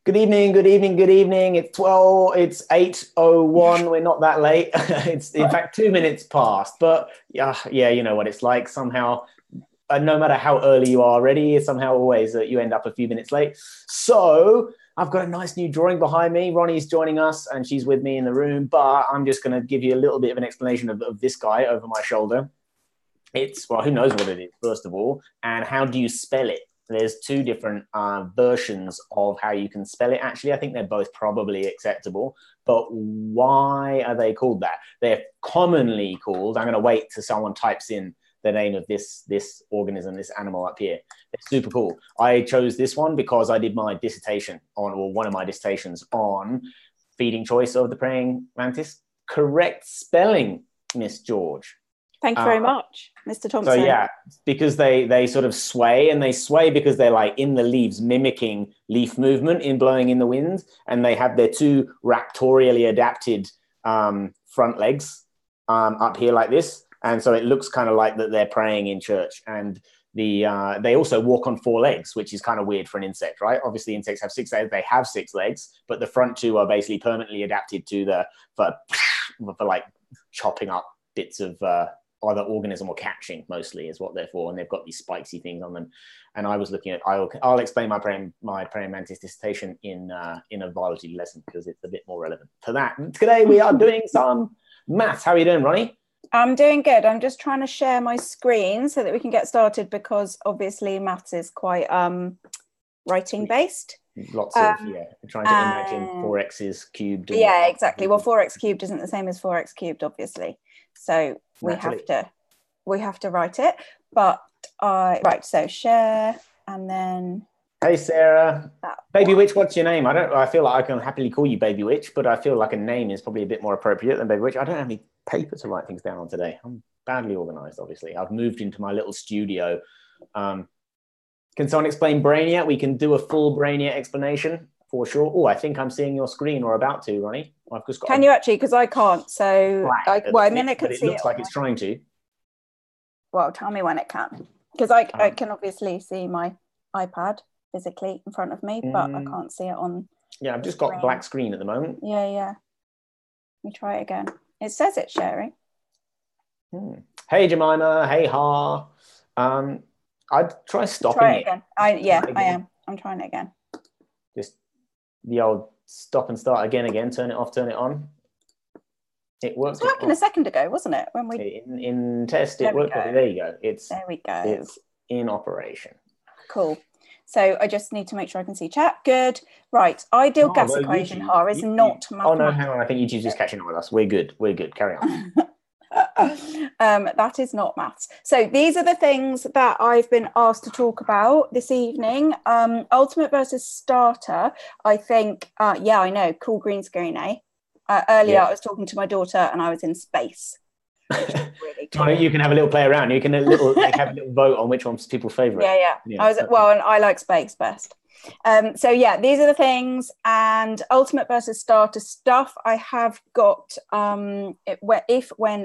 Good evening, good evening, good evening. It's 8:01. We're not that late. It's in fact 2 minutes past. But yeah, you know what it's like. Somehow, no matter how early you are already, somehow always you end up a few minutes late. So I've got a nice new drawing behind me. Ronnie's joining us and she's with me in the room. But I'm just going to give you a little bit of an explanation of this guy over my shoulder. It's, well, who knows what it is, first of all, and how do you spell it? There's two different versions of how you can spell it. Actually, I think they're both probably acceptable. But why are they called that? They're commonly called, I'm going to wait till someone types in the name of this organism, this animal up here. It's super cool. I chose this one because I did my dissertation on, or one of my dissertations on feeding choice of the praying mantis. Correct spelling, Miss George. Thank you very much, Mr. Thompson. So yeah, because they sort of sway, and they sway because they're like in the leaves, mimicking leaf movement in blowing in the wind, and they have their two raptorially adapted front legs up here like this, and so it looks kind of like that they're praying in church. And they also walk on four legs, which is kind of weird for an insect, right? Obviously, insects have 6 legs; they have 6 legs, but the front two are basically permanently adapted to for like chopping up bits of other organism or catching, mostly is what they're for, and they've got these spiky things on them. And I was looking at, I'll explain my praying mantis dissertation in a biology lesson because it's a bit more relevant to that. And today we are doing some maths. How are you doing, Ronnie? I'm doing good. I'm just trying to share my screen so that we can get started, because obviously maths is quite writing based. Lots of trying to imagine 4x's cubed. Yeah, exactly. Well, 4x cubed isn't the same as 4x cubed, obviously. So we have to write it. But right, so share, and then. Hey Sarah, Baby Witch, what's your name? I feel like I can happily call you Baby Witch, but I feel like a name is probably a bit more appropriate than Baby Witch. I don't have any paper to write things down on today. I'm badly organized, obviously. I've moved into my little studio. Can someone explain Brainiac? We can do a full Brainiac explanation for sure. Oh, I think I'm seeing your screen, or about to, Ronnie. I've just got. Can you actually? Because I can't. So, I mean, it can see. It looks like it's trying to. Well, tell me when it can, because I can obviously see my iPad physically in front of me, but I can't see it on. Yeah, I've just got black screen at the moment. Yeah. Let me try it again. It says it's sharing. Hey Jemima. Hey Ha. I'd try stopping it again. I am. I'm trying it again. Just the old stop and start again. Turn it off, turn it on. It worked. It was working a second ago, wasn't it? When we in test, it worked. There you go. There we go. It's in operation. Cool. So I just need to make sure I can see chat. Good. Right. Ideal gas equation, Ha, is not mathematical. Oh no, hang on. I think YouTube's just catching up with us. We're good. Carry on. That is not maths. So these are the things that I've been asked to talk about this evening. Ultimate versus starter. I think, yeah, I know. Cool green screen, eh? Earlier, I was talking to my daughter and I was in space. Really cool. You can have a little play around. You can have a little vote on which one's people's favourite. Yeah. And I like space best. So yeah, these are the things. And ultimate versus starter stuff, I have got when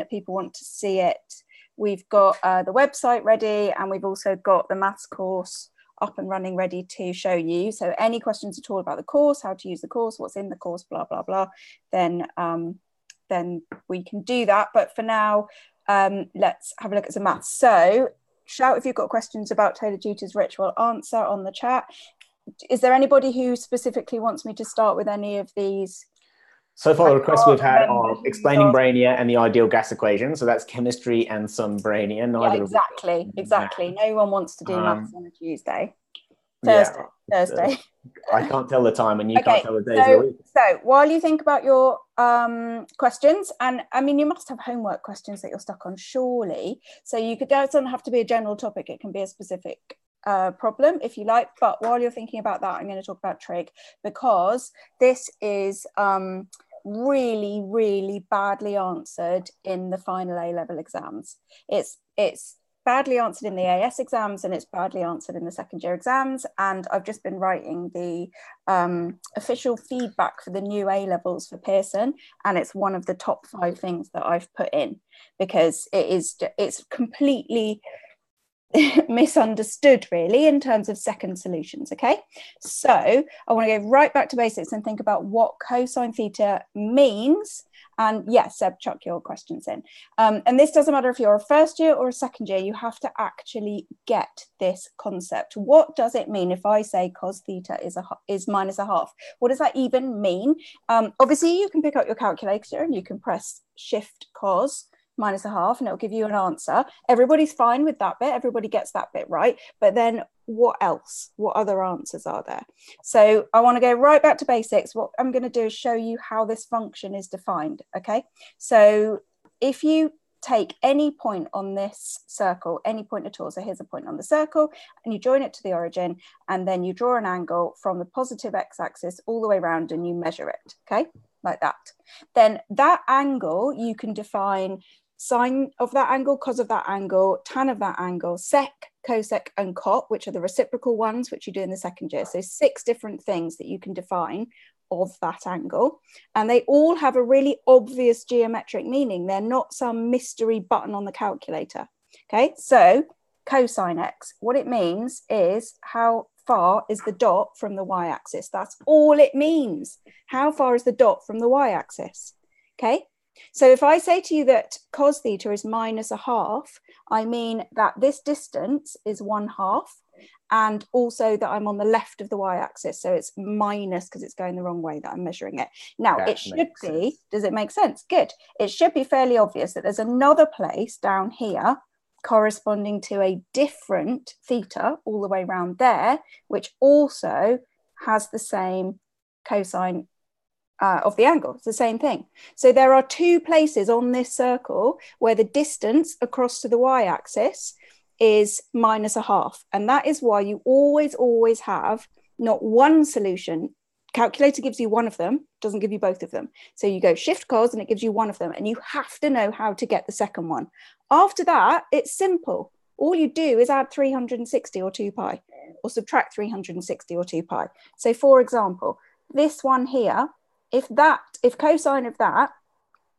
people want to see it, we've got the website ready, and we've also got the maths course up and running, ready to show you. So any questions at all about the course, how to use the course, what's in the course, blah blah blah, then we can do that. But for now, let's have a look at some maths. So shout if you've got questions about Taylor Jeter's ritual, answer on the chat. Is there anybody who specifically wants me to start with any of these? So far, the requests we've had are explaining Brainia and the ideal gas equation. So that's chemistry and some Brainia. Exactly. No one wants to do maths on a Tuesday. Thursday. I can't tell the time, and you can't tell the days of the week. So while you think about your questions, and I mean, you must have homework questions that you're stuck on, surely. So it doesn't have to be a general topic. It can be a specific problem if you like. But while you're thinking about that, I'm going to talk about trig, because this is really, really badly answered in the final A-level exams. It's badly answered in the AS exams, and it's badly answered in the second year exams. And I've just been writing the official feedback for the new A-levels for Pearson, and it's one of the top 5 things that I've put in, because it's completely misunderstood really in terms of second solutions. Okay, so I want to go right back to basics and think about what cosine theta means. And yes, Seb, chuck your questions in. And this doesn't matter if you're a first year or a second year, you have to actually get this concept. What does it mean if I say cos theta is minus a half? What does that even mean? Obviously, you can pick up your calculator and you can press shift cos minus a half and it'll give you an answer. Everybody's fine with that bit. Everybody gets that bit right. But then what else? What other answers are there? So I want to go right back to basics. What I'm going to do is show you how this function is defined. Okay. So if you take any point on this circle, any point at all, so here's a point on the circle, and you join it to the origin, and then you draw an angle from the positive x-axis all the way around and you measure it. Okay. Like that. Then that angle, you can define sine of that angle, cos of that angle, tan of that angle, sec, cosec, and cot, which are the reciprocal ones, which you do in the second year. So 6 different things that you can define of that angle. And they all have a really obvious geometric meaning. They're not some mystery button on the calculator. Okay, so cosine x, what it means is how far is the dot from the y-axis. That's all it means. How far is the dot from the y-axis? Okay. So if I say to you that cos theta is minus a half, I mean that this distance is 1/2, and also that I'm on the left of the y-axis. So it's minus because it's going the wrong way that I'm measuring it. Now, it should be, does it make sense? Good. It should be fairly obvious that there's another place down here corresponding to a different theta all the way around there, which also has the same cosine of the angle. It's the same thing. So there are 2 places on this circle where the distance across to the y-axis is minus a half. And that is why you always have not one solution. Calculator gives you one of them, doesn't give you both of them. So you go shift cos and it gives you one of them, and you have to know how to get the second one. After that, it's simple. All you do is add 360 or 2 pi, or subtract 360 or 2 pi. So for example, this one here, if cosine of that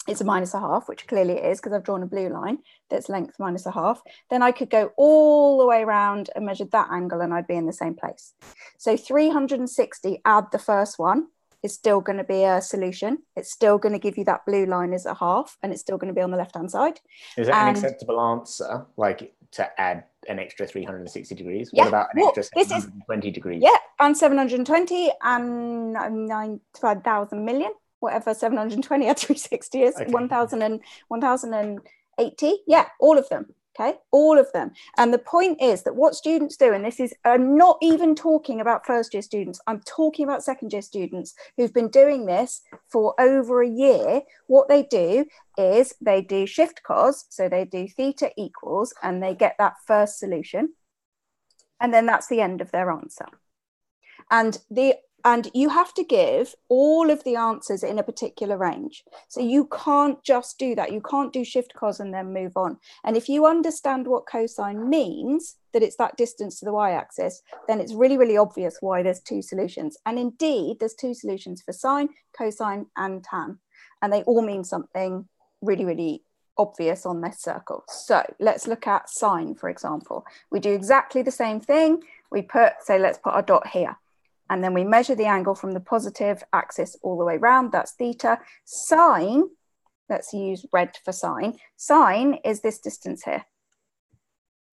is a minus a half, which clearly it is because I've drawn a blue line that's length minus a half, then I could go all the way around and measure that angle and I'd be in the same place. So 360, add the first one, is still going to be a solution. It's still going to give you that blue line as a half, and it's still going to be on the left-hand side. Is that an acceptable answer, like to add an extra 360 degrees? Yeah. What about an extra 720 degrees? Yeah, and 720 and 9,000 million, whatever 720 at 360 is, okay. 1,080. Yeah, all of them. Okay, all of them. And the point is that what students do, and this is not even talking about first year students, I'm talking about second year students who've been doing this for over a year. What they do is they do shift cos, so they do theta equals, and they get that first solution. And then that's the end of their answer. And you have to give all of the answers in a particular range. So you can't just do that. You can't do shift cos and then move on. And if you understand what cosine means, that it's that distance to the y-axis, then it's really, really obvious why there's 2 solutions. And indeed, there's 2 solutions for sine, cosine, and tan. And they all mean something really, really obvious on this circle. So let's look at sine, for example. We do exactly the same thing. So let's put our dot here. And then we measure the angle from the positive axis all the way around. That's theta. Sine, let's use red for sine. Sine is this distance here.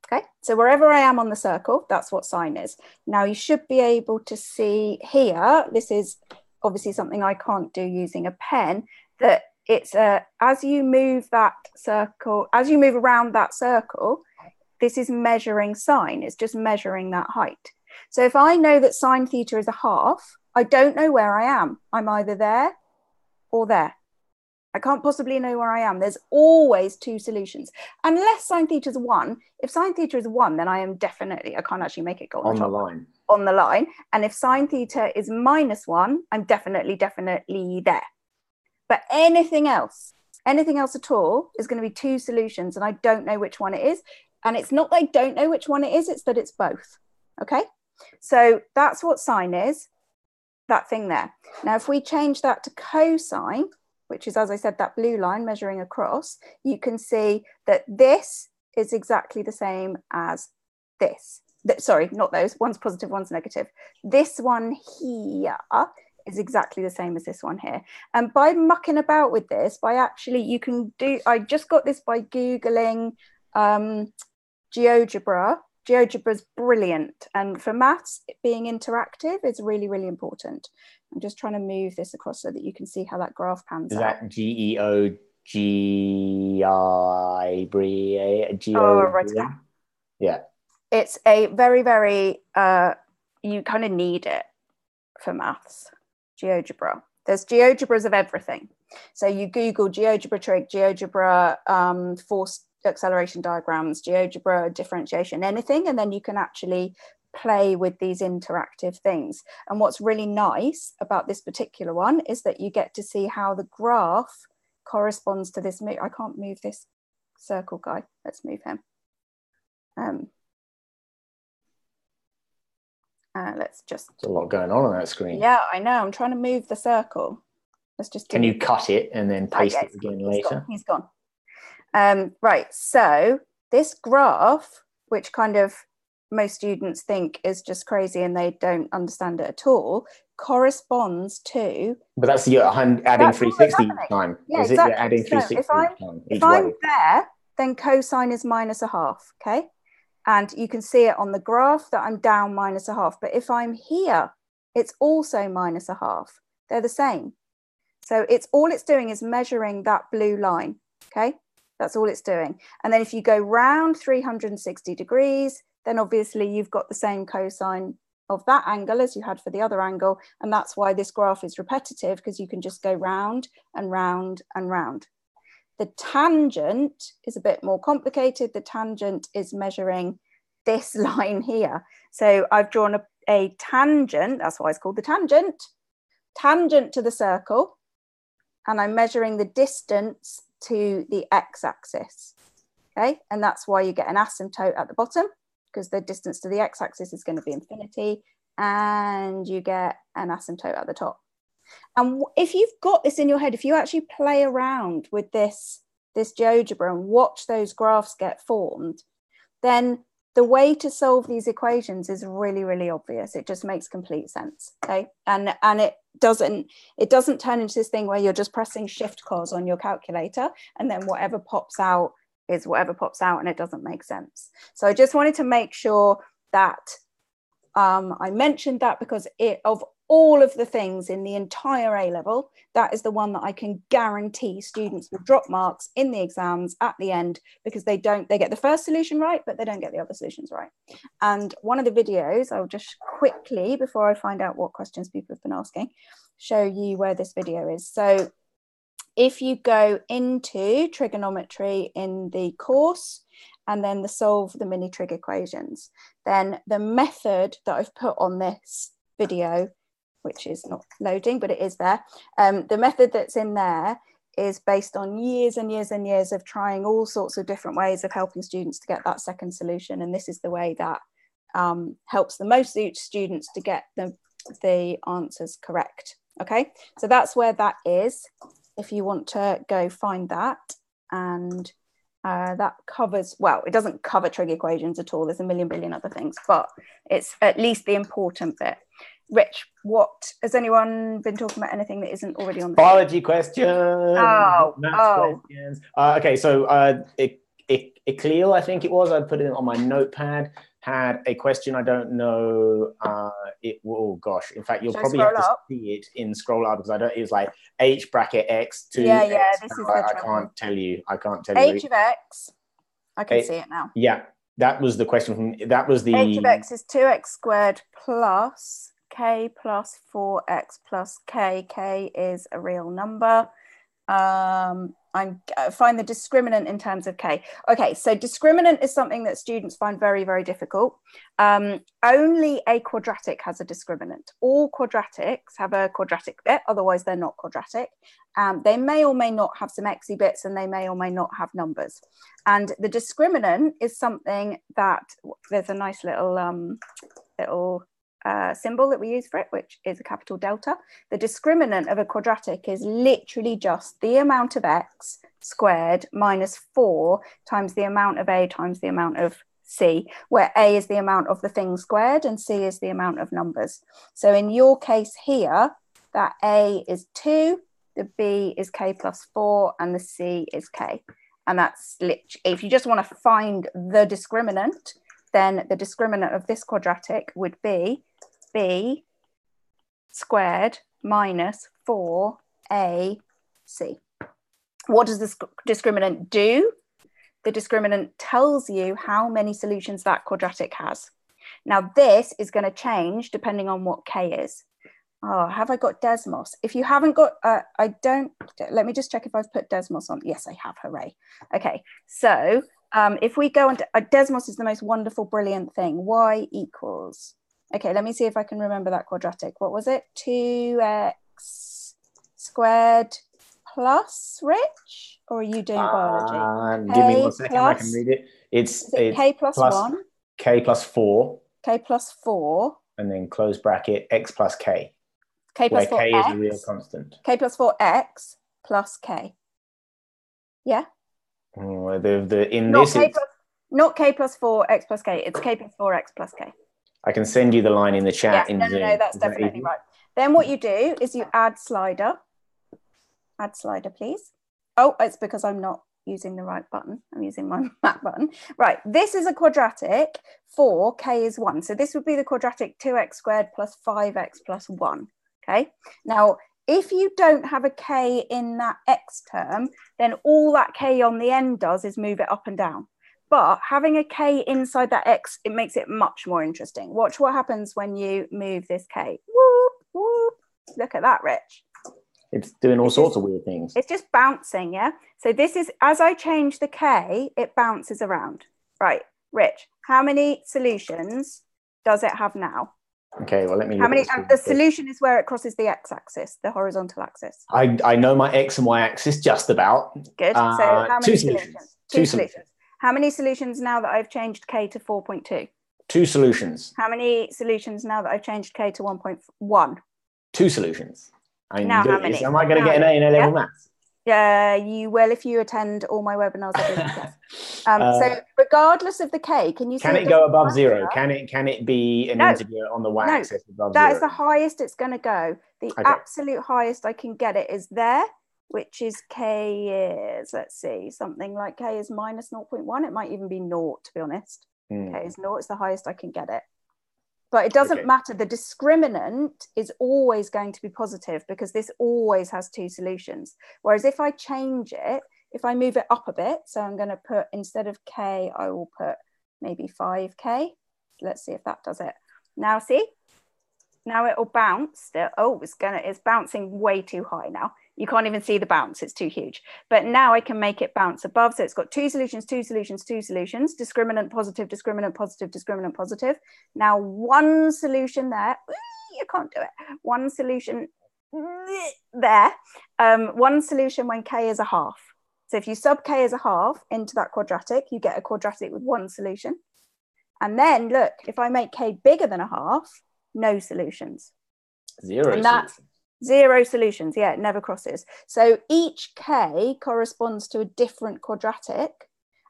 Okay, so wherever I am on the circle, that's what sine is. Now you should be able to see here, this is obviously something I can't do using a pen, that it's as you move that circle, as you move around that circle, this is measuring sine. It's just measuring that height. So if I know that sine theta is a half, I don't know where I am. I'm either there or there. I can't possibly know where I am. There's always 2 solutions. Unless sine theta is 1. If sine theta is 1, then I am definitely, I can't actually make it go on the top. Line. On the line. And if sine theta is -1, I'm definitely there. But anything else at all is going to be 2 solutions, and I don't know which one it is. And it's not that I don't know which one it is, it's that it's both. Okay? So that's what sine is, that thing there. Now, if we change that to cosine, which is, as I said, that blue line measuring across, you can see that this is exactly the same as this. Sorry, not those. One's positive, one's negative. This one here is exactly the same as this one here. And by mucking about with this, by actually, you can do, I just got this by Googling GeoGebra. GeoGebra is brilliant. And for maths, being interactive is really, really important. I'm just trying to move this across so that you can see how that graph pans out. Is that GeoGebra? Oh, right. Yeah. It's a very, very, you kind of need it for maths, GeoGebra. There's GeoGebras of everything. So you Google GeoGebra trig, GeoGebra force acceleration diagrams, GeoGebra differentiation, anything, and then you can actually play with these interactive things. And what's really nice about this particular one is that you get to see how the graph corresponds to this. I can't move this circle guy. Let's move him. Let's just. There's a lot going on that screen. Yeah, I know. I'm trying to move the circle. Let's just. Can you cut it and then paste it again later? He's gone. Right. So this graph, which kind of most students think is just crazy and they don't understand it at all, corresponds to. But that's the adding 360 each time. Yeah, is exactly. It adding 360 each time? If I'm there, then cosine is -1/2. Okay. And you can see it on the graph that I'm down -1/2. But if I'm here, it's also -1/2. They're the same. So all it's doing is measuring that blue line. Okay. That's all it's doing. And then if you go round 360 degrees, then obviously you've got the same cosine of that angle as you had for the other angle. And that's why this graph is repetitive, because you can just go round and round and round. The tangent is a bit more complicated. The tangent is measuring this line here. So I've drawn a tangent, that's why it's called the tangent to the circle. And I'm measuring the distance to the x-axis. Okay, and that's why you get an asymptote at the bottom, because the distance to the x-axis is going to be infinity, and you get an asymptote at the top. And if you've got this in your head, if you actually play around with this GeoGebra and watch those graphs get formed, then the way to solve these equations is really, really obvious. It just makes complete sense. Okay, and it doesn't turn into this thing where you're just pressing shift cos on your calculator and then whatever pops out is whatever pops out, and it doesn't make sense. So I just wanted to make sure that I mentioned that, because of all of the things in the entire A level, that is the one that I can guarantee students will drop marks in the exams at the end, because they get the first solution right, but they don't get the other solutions right. And one of the videos, I'll just quickly, before I find out what questions people have been asking, show you where this video is. So if you go into trigonometry in the course and then solve the mini trig equations, then the method that I've put on this video, which is not loading, but it is there. The method that's in there is based on years and years and years of trying all sorts of different ways of helping students to get that second solution. And this is the way that helps the most students to get the answers correct. Okay, so that's where that is, if you want to go find that. And that covers, well, it doesn't cover trig equations at all. There's a million billion other things, but it's at least the important bit. Rich, what has anyone been talking about? Anything that isn't already on the biology questions? Maths questions. Okay, so Ecleel, I think it was. I put it on my notepad. Had a question. I don't know. Oh gosh. In fact, you'll probably have to see it in scroll up, because I don't. It was like h bracket x to X. This is I can't tell you. I can't tell you. H of x. I can see it now. Yeah, that was the question from. That was the h of x is 2x squared plus k plus 4x plus k. K is a real number. Find the discriminant in terms of k. Okay, so discriminant is something that students find very, very difficult. Only a quadratic has a discriminant. All quadratics have a quadratic bit, otherwise they're not quadratic. They may or may not have some xy bits, and they may or may not have numbers. And the discriminant is something that, there's a nice little symbol that we use for it, which is a capital delta. The discriminant of a quadratic is literally just the amount of x squared minus 4 times the amount of a times the amount of C, where A is the amount of the thing squared and C is the amount of numbers. So in your case here, that A is 2, the B is K plus 4, and the C is K. And that's literally, if you just want to find the discriminant, then the discriminant of this quadratic would be B squared minus 4AC. What does this discriminant do? The discriminant tells you how many solutions that quadratic has. Now this is going to change depending on what K is. Oh, have I got Desmos? If you haven't got, let me just check if I've put Desmos on. Yes, I have, hooray. Okay, so if we go into, Desmos is the most wonderful, brilliant thing. Y equals, okay, let me see if I can remember that quadratic. What was it? 2x squared plus, Rich? Or are you doing biology? Give me 1 second, I can read it. It's K plus 1. K plus 4. K plus 4. And then close bracket, X plus K. K plus 4 K X, is a real constant. K plus 4x plus K. Yeah? Not K plus 4 X plus K. It's K plus 4 X plus K. I can send you the line in the chat. Yeah, no, that's definitely right. Then what you do is you add slider. Add slider, please. Oh, it's because I'm not using the right button. I'm using my Mac button. Right, this is a quadratic for K is 1. So this would be the quadratic 2x squared plus 5x plus 1. Okay, now if you don't have a K in that X term, then all that K on the end does is move it up and down. But having a K inside that X, it makes it much more interesting. Watch what happens when you move this K. Whoop, whoop. Look at that, Rich. It's doing all sorts of weird things. It's just bouncing, yeah? So this is, as I change the K, it bounces around. Right, Rich, how many solutions does it have now? Okay, well, let me look. How many? The solution is where it crosses the x-axis, the horizontal axis. I know my x and y axis just about. Good. So how many solutions? Two solutions. How many solutions now that I've changed K to 4.2? 2 solutions. How many solutions now that I've changed K to 1.1? 2 solutions. Now how many? Am I going to get an A in A-level maths? Yeah, you will if you attend all my webinars. So regardless of the K, can you see? Can it go above 0? Can it be an integer on the y-axis above 0? That is the highest it's going to go. The absolute highest I can get it is there, which is K is, let's see, something like K is minus 0.1. It might even be 0, to be honest. K is 0. It's the highest I can get it. But it doesn't matter. The discriminant is always going to be positive because this always has 2 solutions. Whereas if I change it, if I move it up a bit, so I'm going to put, instead of K, I will put maybe 5K. Let's see if that does it. Now see? Now it will bounce. It's bouncing way too high now. You can't even see the bounce. It's too huge. But now I can make it bounce above. So it's got 2 solutions, 2 solutions, 2 solutions. Discriminant positive, discriminant positive, discriminant positive. Now 1 solution there. You can't do it. 1 solution there. 1 solution when K is a half. So if you sub K as a half into that quadratic, you get a quadratic with 1 solution. And then look, if I make K bigger than a half, no solutions. 0 and that's solutions. 0 solutions. Yeah, it never crosses. So each K corresponds to a different quadratic,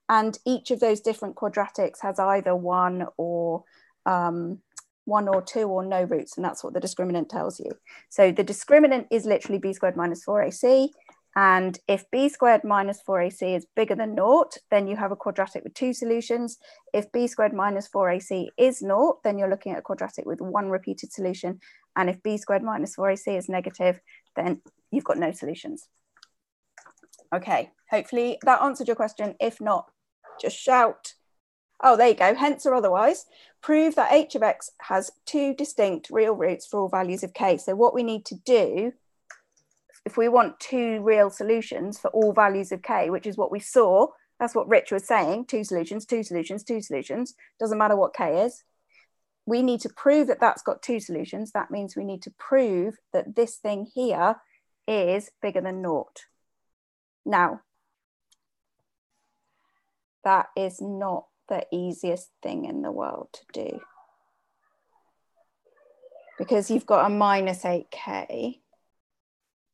and each of those different quadratics has either 1 or 2 or no roots, and that's what the discriminant tells you. So the discriminant is literally b squared minus 4ac, and if b squared minus 4ac is bigger than 0, then you have a quadratic with 2 solutions. If b squared minus 4ac is 0, then you're looking at a quadratic with 1 repeated solution. And if b squared minus 4ac is negative, then you've got no solutions. Okay, hopefully that answered your question. If not, just shout. Oh, there you go. Hence or otherwise, prove that h of x has 2 distinct real roots for all values of k. So what we need to do, if we want 2 real solutions for all values of k, which is what we saw, that's what Rich was saying, 2 solutions, 2 solutions, 2 solutions, doesn't matter what k is. We need to prove that that's got 2 solutions. That means we need to prove that this thing here is bigger than 0. Now, that is not the easiest thing in the world to do, because you've got a minus 8k.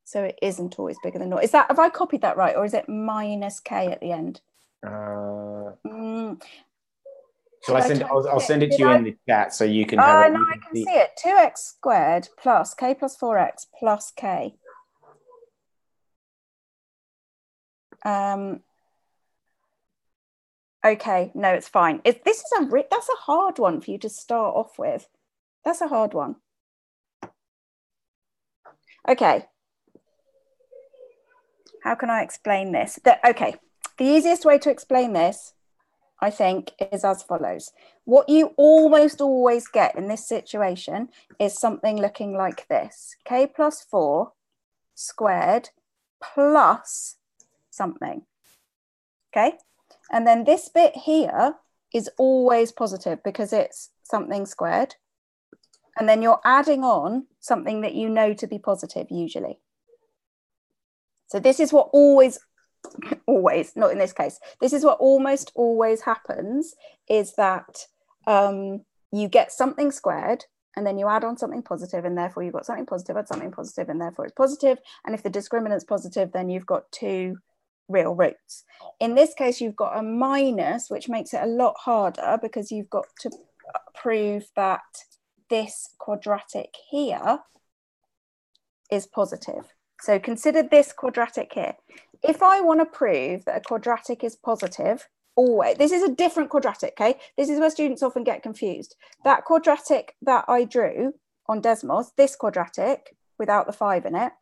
So it isn't always bigger than 0. Is that, have I copied that right? Or is it minus k at the end? Shall I send? I'll send it to you in the chat so you can have it. Oh, no, I can see it. 2x squared plus k plus 4x plus k. Okay, no, it's fine. That's a hard one for you to start off with. That's a hard one. Okay. How can I explain this? Okay, the easiest way to explain this, I think, is as follows. What you almost always get in this situation is something looking like this. K plus 4 squared plus something. Okay? And then this bit here is always positive because it's something squared. And then you're adding on something that you know to be positive usually. So this is what always, not in this case, this is what almost always happens, is that you get something squared and then you add on something positive, and therefore you've got something positive, add something positive, and therefore it's positive. And if the discriminant's positive, then you've got two real roots. In this case, you've got a minus, which makes it a lot harder because you've got to prove that this quadratic here is positive. So consider this quadratic here. If I want to prove that a quadratic is positive, always, this is a different quadratic, okay? This is where students often get confused. That quadratic that I drew on Desmos, this quadratic without the 5 in it,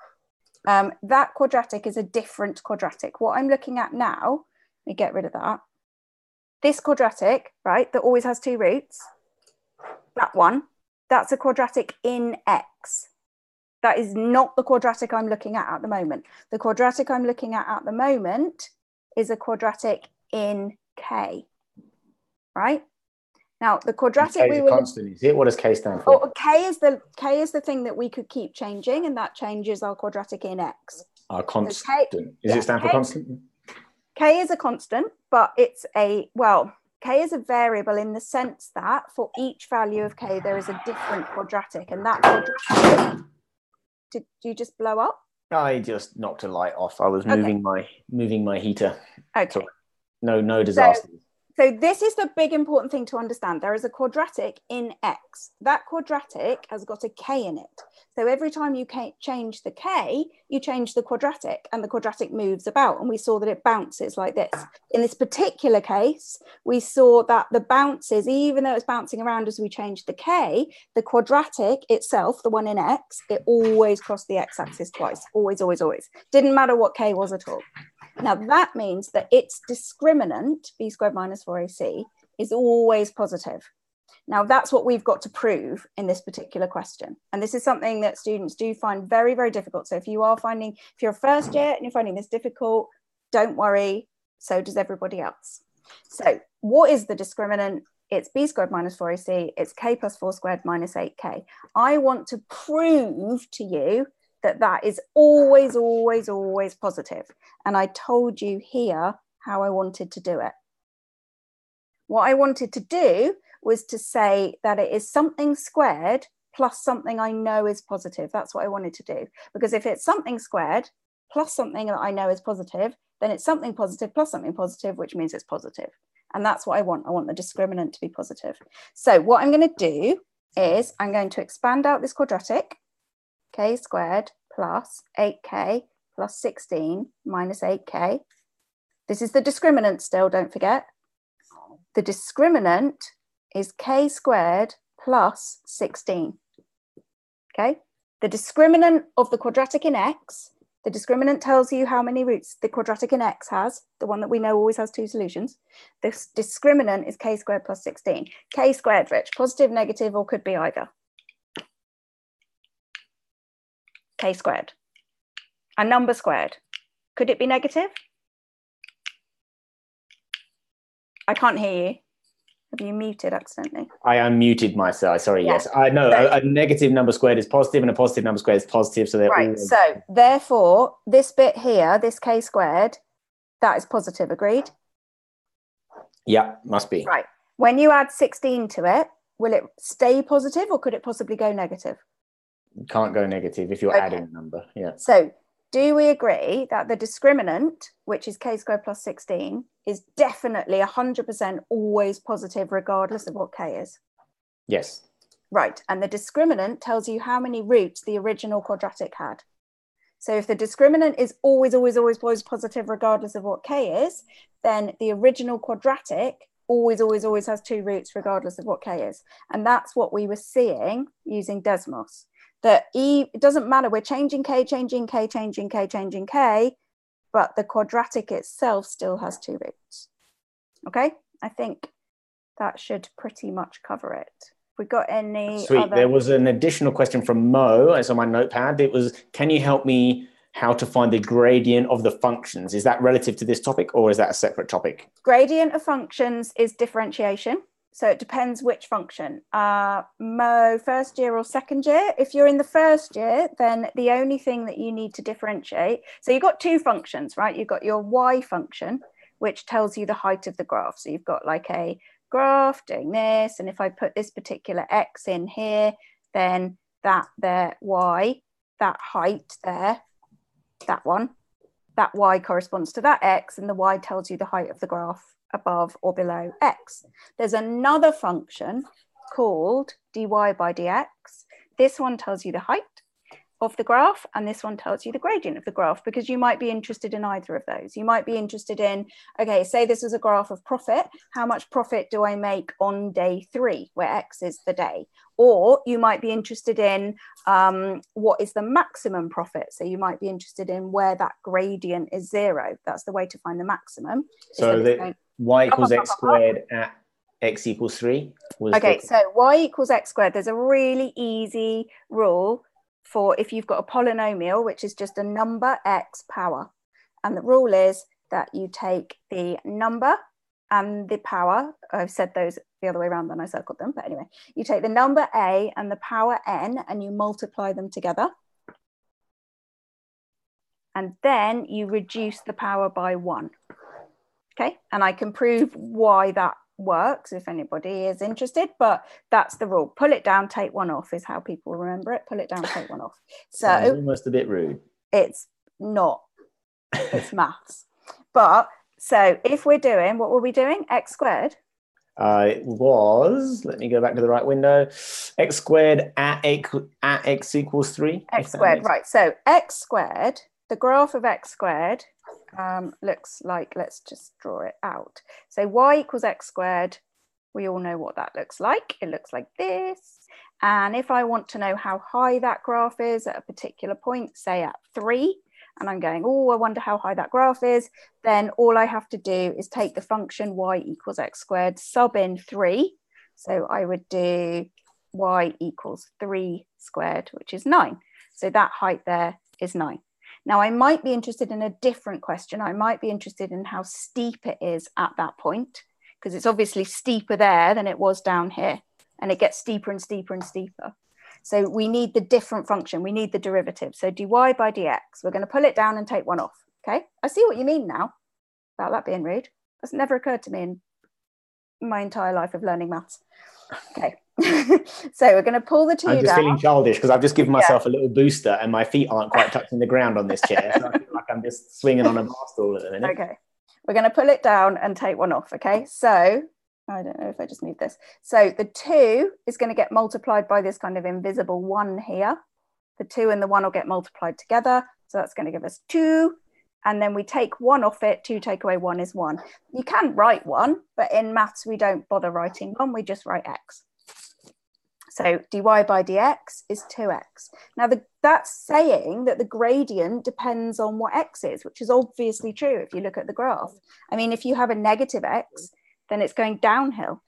that quadratic is a different quadratic. What I'm looking at now, let me get rid of that. This quadratic, right, that always has two roots, that one, that's a quadratic in X. That is not the quadratic I'm looking at the moment. The quadratic I'm looking at the moment is a quadratic in K, right? Now, the quadratic we were constant, is it? What does K stand for? K is the thing that we could keep changing, and that changes our quadratic in X. Our constant. Does it stand for constant? K is a constant, but it's K is a variable in the sense that for each value of K, there is a different quadratic, and that quadratic, did you just blow up? I just knocked a light off. I was moving my heater. Okay. So no disaster. So this is the big important thing to understand. There is a quadratic in X. That quadratic has got a K in it. So every time you change the K, you change the quadratic, and the quadratic moves about. And we saw that it bounces like this. In this particular case, we saw that the bounces, even though it's bouncing around as we change the K, the quadratic itself, the one in X, it always crossed the X axis twice. Always, always, always. Didn't matter what K was at all. Now that means that its discriminant, b squared minus 4ac, is always positive. Now that's what we've got to prove in this particular question. And this is something that students do find very, very difficult. So if you're a first year and you're finding this difficult, don't worry, so does everybody else. So what is the discriminant? It's b squared minus 4ac, it's k plus 4 squared minus 8k. I want to prove to you that is always, always, always positive. And I told you here how I wanted to do it. What I wanted to do was to say that it is something squared plus something I know is positive. That's what I wanted to do. Because if it's something squared plus something that I know is positive, then it's something positive plus something positive, which means it's positive. And that's what I want. I want the discriminant to be positive. So what I'm going to do is I'm going to expand out this quadratic, k squared plus 8k plus 16 minus 8k. This is the discriminant still, don't forget. The discriminant is k squared plus 16. Okay? The discriminant of the quadratic in X, the discriminant tells you how many roots the quadratic in X has, the one that we know always has two solutions. This discriminant is k squared plus 16. K squared, Rich, positive, negative, or could be either. K squared. A number squared. Could it be negative? I can't hear you. Have you muted accidentally? I unmuted myself. Sorry, yes. I know a negative number squared is positive and a positive number squared is positive. So they're right. So therefore, this bit here, this k squared, that is positive, agreed? Yeah, must be. Right. When you add 16 to it, will it stay positive or could it possibly go negative? You can't go negative if you're adding a number. Yeah. So do we agree that the discriminant, which is k squared plus 16, is definitely 100% always positive regardless of what k is? Yes. Right, and the discriminant tells you how many roots the original quadratic had. So if the discriminant is always, always, always, always positive regardless of what k is, then the original quadratic always, always, always has 2 roots regardless of what k is. And that's what we were seeing using Desmos. That it doesn't matter, we're changing k, changing k, changing k, changing k, but the quadratic itself still has 2 roots. Okay, I think that should pretty much cover it. We got any Sweet. other... There was an additional question from Mo. It's on my notepad. It was, can you help me how to find the gradient of the functions? Is that relative to this topic or is that a separate topic? Gradient of functions is differentiation. So it depends which function. Mo, first year or second year? If you're in the first year, then the only thing that you need to differentiate, so you've got 2 functions, right? You've got your y function, which tells you the height of the graph. So you've got like a graph doing this, and if I put this particular x in here, then that there y, that height there, that one, that y corresponds to that x, and the y tells you the height of the graph above or below x. There's another function called dy by dx. This one tells you the height of the graph, and this one tells you the gradient of the graph, because you might be interested in either of those. You might be interested in, okay, say this is a graph of profit. How much profit do I make on day 3, where x is the day? Or you might be interested in what is the maximum profit. So you might be interested in where that gradient is 0. That's the way to find the maximum. So the y equals x squared at x equals 3? Okay, so y equals x squared. There's a really easy rule for if you've got a polynomial, which is just a number x power. And the rule is that you take the number and the power. I've said those the other way around than I circled them, but anyway, you take the number a and the power n and you multiply them together. And then you reduce the power by 1. Okay, and I can prove why that works if anybody is interested, but that's the rule. Pull it down, take 1 off is how people remember it. Pull it down, take 1 off. So sounds almost a bit rude. It's not, it's maths. But so if we're doing, what were we doing? X squared? It was, let me go back to the right window, x squared at x equals 3. X squared, right. So x squared, the graph of x squared looks like, let's just draw it out. So y equals x squared, we all know what that looks like. It looks like this. And if I want to know how high that graph is at a particular point, say at 3, and I'm going, oh, I wonder how high that graph is, then all I have to do is take the function y equals x squared, sub in 3. So I would do y equals 3 squared, which is 9. So that height there is 9. Now, I might be interested in a different question. I might be interested in how steep it is at that point, because it's obviously steeper there than it was down here, and it gets steeper and steeper and steeper. So we need the different function. We need the derivative. So dy by dx, we're going to pull it down and take 1 off. Okay, I see what you mean now about that being rude. That's never occurred to me in my entire life of learning maths. Okay. So we're going to pull the 2 down. I'm just feeling childish because I've just given myself a little booster and my feet aren't quite touching the ground on this chair. So I feel like I'm just swinging on a bar stool at the minute. Okay. We're going to pull it down and take 1 off. Okay. So I don't know if I just move this. So the 2 is going to get multiplied by this kind of invisible 1 here. The 2 and the 1 will get multiplied together. So that's going to give us 2. And then we take 1 off it. 2 take away 1 is 1. You can write 1, but in maths, we don't bother writing 1. We just write x. So dy by dx is 2x. Now that's saying that the gradient depends on what x is, which is obviously true if you look at the graph. I mean, if you have a negative x, then it's going downhill.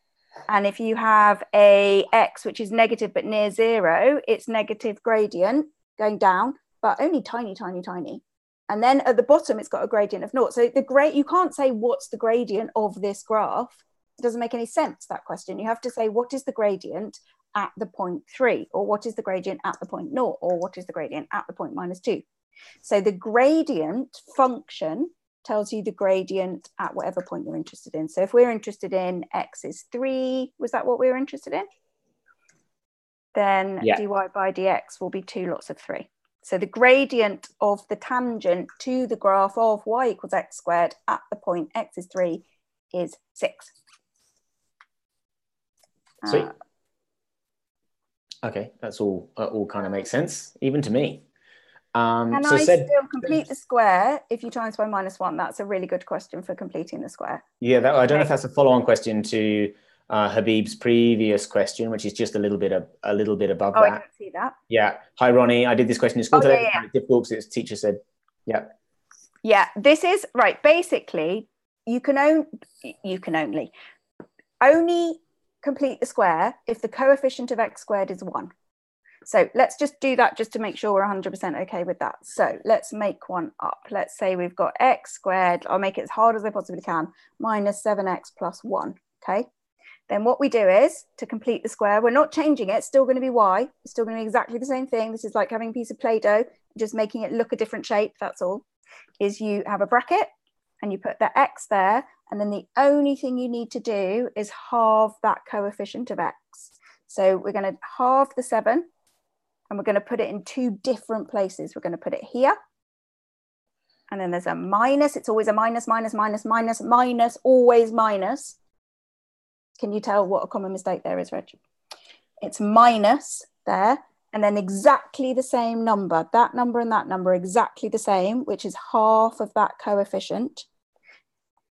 And if you have a x which is negative but near 0, it's negative gradient going down, but only tiny, tiny, tiny. And then at the bottom, it's got a gradient of 0. So you can't say what's the gradient of this graph. It doesn't make any sense, that question. You have to say, what is the gradient at the point 3, or what is the gradient at the point 0, or what is the gradient at the point -2. So the gradient function tells you the gradient at whatever point you're interested in. So if we're interested in x is 3, was that what we were interested in? Then dy by dx will be 2 lots of 3. So the gradient of the tangent to the graph of y equals x squared at the point x is 3 is 6. Sweet. Okay, that's all kind of makes sense, even to me. Can I still complete the square if you times by -1? That's a really good question for completing the square. Yeah, I don't know if that's a follow-on question to Habib's previous question, which is just a little bit above that. I don't see that. Yeah. Hi, Ronnie. I did this question in school today. It's difficult because its teacher said, yeah. Yeah, this is right. Basically, you can only complete the square if the coefficient of x squared is 1. So let's just do that just to make sure we're 100% okay with that. So let's make one up. Let's say we've got x squared. I'll make it as hard as I possibly can. Minus 7x plus 1. Okay. Then what we do is, to complete the square, we're not changing it. It's still going to be y. It's still going to be exactly the same thing. This is like having a piece of Play-Doh, just making it look a different shape. That's all. Is you have a bracket and you put the x there. And then the only thing you need to do is halve that coefficient of x. So we're going to halve the 7. And we're going to put it in 2 different places. We're going to put it here. And then there's a minus. It's always a minus, minus, minus, minus, minus, always minus. Can you tell what a common mistake there is, Reg? It's minus there. And then exactly the same number. That number and that number exactly the same, which is half of that coefficient.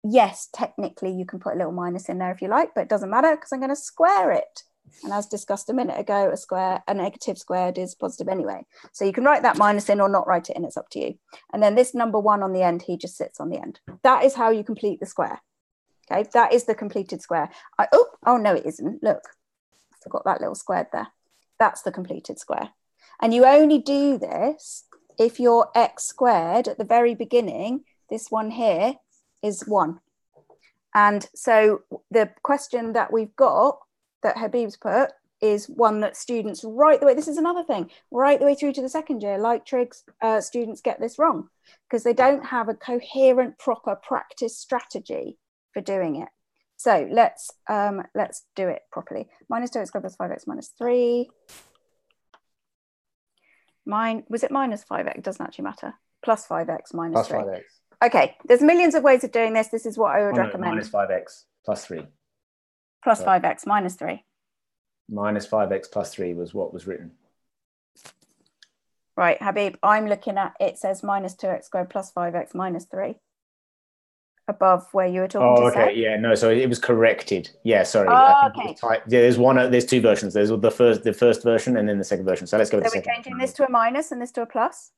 Yes, technically you can put a little minus in there if you like, but it doesn't matter because I'm going to square it. And as discussed a minute ago, a negative squared is positive anyway. So you can write that minus in or not write it in, it's up to you. And then this number 1 on the end, he just sits on the end. That is how you complete the square. Okay, that is the completed square. Oh no, it isn't. Look, I forgot that little squared there. That's the completed square. And you only do this if your x squared at the very beginning, this one here is 1. And so the question that we've got that Habib's put is one that students right the way, this is another thing, right the way through to the second year, like Trig's, students get this wrong because they don't have a coherent, proper practice strategy for doing it. So let's do it properly. Minus 2x squared plus 5x minus 3. Was it minus 5x? It doesn't actually matter. Plus 5x minus 3. 5x. Okay, there's millions of ways of doing this. This is what I would recommend. Minus 5x plus 3. Plus 5x minus 3. Minus 5x plus 3 was what was written. Right, Habib, I'm looking at, it says minus 2x squared plus 5x minus 3. Above where you were talking to okay, Seth. yeah, no, so it was corrected. Yeah, sorry. Oh, okay. There's 2 versions. There's the first version and then the second version. So let's go with the second. So we're changing this to a minus and this to a plus?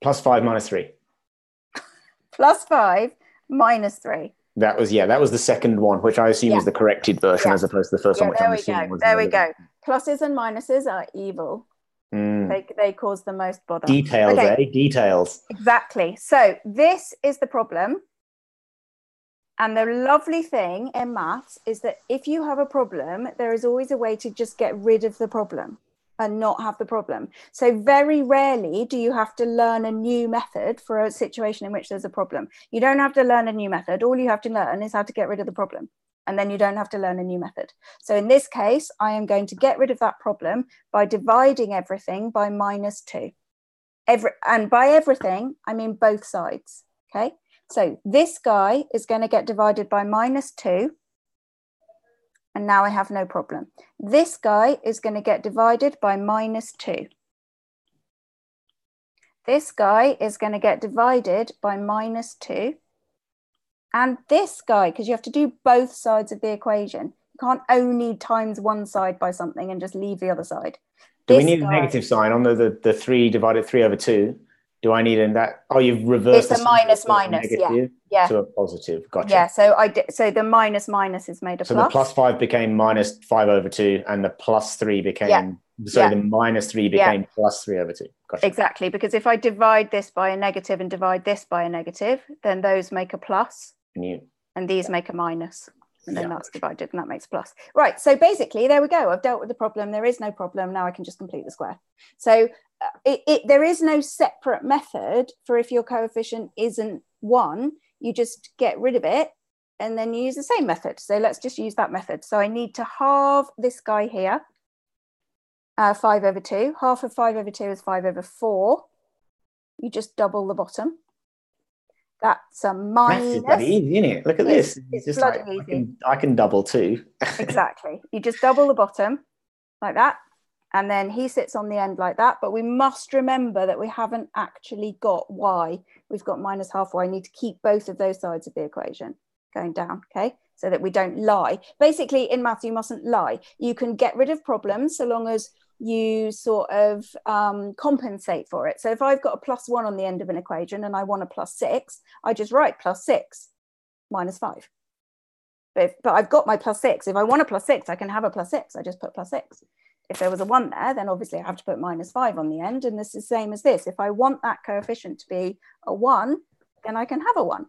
Plus 5 minus 3. Plus 5 minus 3. That was the second one, which I assume is the corrected version as opposed to the first one, which I'm assuming was there we go. Pluses and minuses are evil. They cause the most bother. Details, Details. Exactly. So this is the problem. And the lovely thing in maths is that if you have a problem, there is always a way to just get rid of the problem and not have the problem. So very rarely do you have to learn a new method for a situation in which there's a problem. You don't have to learn a new method. All you have to learn is how to get rid of the problem. And then you don't have to learn a new method. So in this case, I am going to get rid of that problem by dividing everything by minus 2. And by everything, I mean both sides. Okay. So this guy is going to get divided by minus 2. And now I have no problem. This guy is going to get divided by minus 2. This guy is going to get divided by minus 2. And this guy, because you have to do both sides of the equation. You can't only times one side by something and just leave the other side. Do we need a negative sign on the 3 divided 3 over 2? Do I need in that? Oh, you've reversed it's a minus minus, yeah. To a positive. Gotcha. Yeah, so the minus minus is made a plus. So the plus 5 became minus 5 over 2, and the plus 3 became the minus 3 became plus 3 over 2. Gotcha. Exactly, because if I divide this by a negative and divide this by a negative, then those make a plus, and these make a minus. And then that's divided and that makes a plus. Right, so basically, there we go. I've dealt with the problem. There is no problem. Now I can just complete the square. So there is no separate method for if your coefficient isn't 1, you just get rid of it and then you use the same method. So let's just use that method. So I need to halve this guy here. 5 over 2. Half of 5 over 2 is 5 over 4. You just double the bottom. That's a minus. Maths is bloody easy, isn't it? Look at this. It's just bloody like, easy. I can double too. Exactly. You just double the bottom like that. And then he sits on the end like that. But we must remember that we haven't actually got y. We've got minus half y. I need to keep both of those sides of the equation going down, okay? So that we don't lie. Basically, in maths, you mustn't lie. You can get rid of problems so long as you sort of compensate for it. So if I've got a +1 on the end of an equation and I want a +6, I just write +6 minus 5. But I've got my +6. If I want a +6, I can have a +6. I just put +6. If there was a 1 there, then obviously I have to put -5 on the end. And this is the same as this. If I want that coefficient to be a 1, then I can have a 1.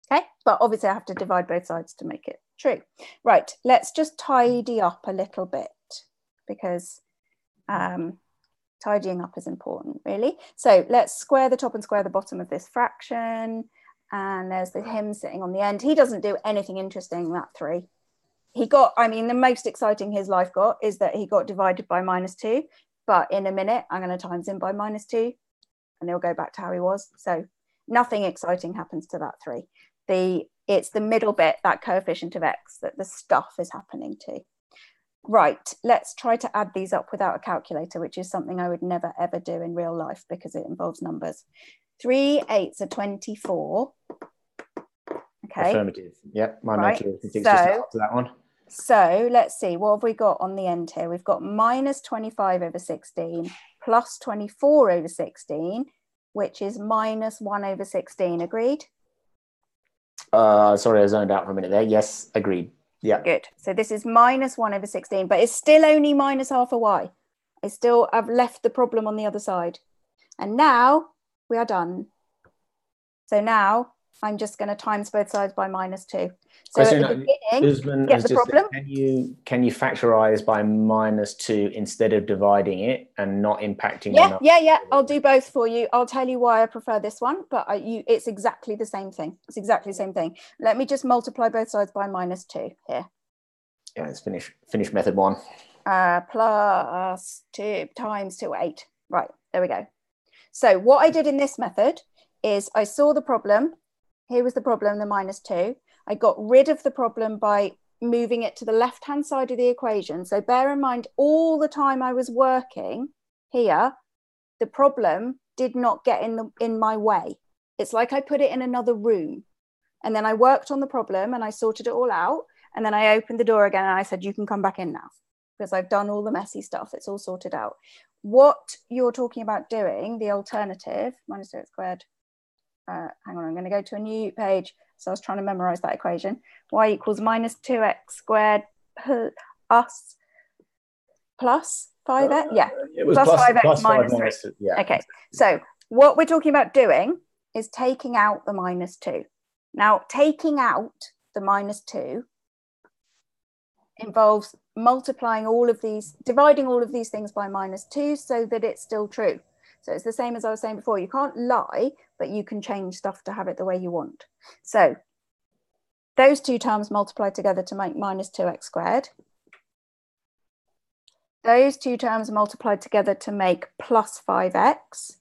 Okay, but obviously I have to divide both sides to make it true. Right, let's just tidy up a little bit because tidying up is important, really. So let's square the top and square the bottom of this fraction. And there's him sitting on the end. He doesn't do anything interesting, that 3. He got, I mean, the most exciting his life got is that he got divided by -2. But in a minute, I'm going to times him by -2 and he'll go back to how he was. So nothing exciting happens to that 3. It's the middle bit, that coefficient of x, that the stuff is happening to. Right, let's try to add these up without a calculator, which is something I would never, ever do in real life because it involves numbers. 3 8s are 24. Okay. Affirmative. Yep, my right. arithmetic's just after that one. So let's see, what have we got on the end here? We've got -25 over 16 plus 24 over 16, which is -1 over 16. Agreed? Sorry, I zoned out for a minute there. Yes, agreed. Yeah. Good. So this is -1 over 16, but it's still only minus half a y. I've left the problem on the other side. And now we are done. So now I'm just going to times both sides by -2. So Question, at the beginning, Usman get the problem. Can you factorize by -2 instead of dividing it and not impacting? Yeah. I'll do both for you. I'll tell you why I prefer this one, but it's exactly the same thing. It's exactly the same thing. Let me just multiply both sides by -2 here. Yeah, let's finish method 1. Plus 2 times 2, 8. Right, there we go. So what I did in this method is I saw the problem. Here was the problem, the -2. I got rid of the problem by moving it to the left-hand side of the equation. So bear in mind, all the time I was working here, the problem did not get in my way. It's like I put it in another room. And then I worked on the problem and I sorted it all out. And then I opened the door again and I said, you can come back in now because I've done all the messy stuff. It's all sorted out. What you're talking about doing, the alternative, -2x², hang on, I'm going to go to a new page. So I was trying to memorize that equation. Y equals -2x² plus 5x. Yeah, it was plus 5x plus minus 5 3. minus 2. Yeah. Okay, so what we're talking about doing is taking out the -2. Now, taking out the -2 involves multiplying all of these, dividing all of these things by -2 so that it's still true. So it's the same as I was saying before. You can't lie, but you can change stuff to have it the way you want. So those two terms multiply together to make -2x². Those two terms multiply together to make plus 5x.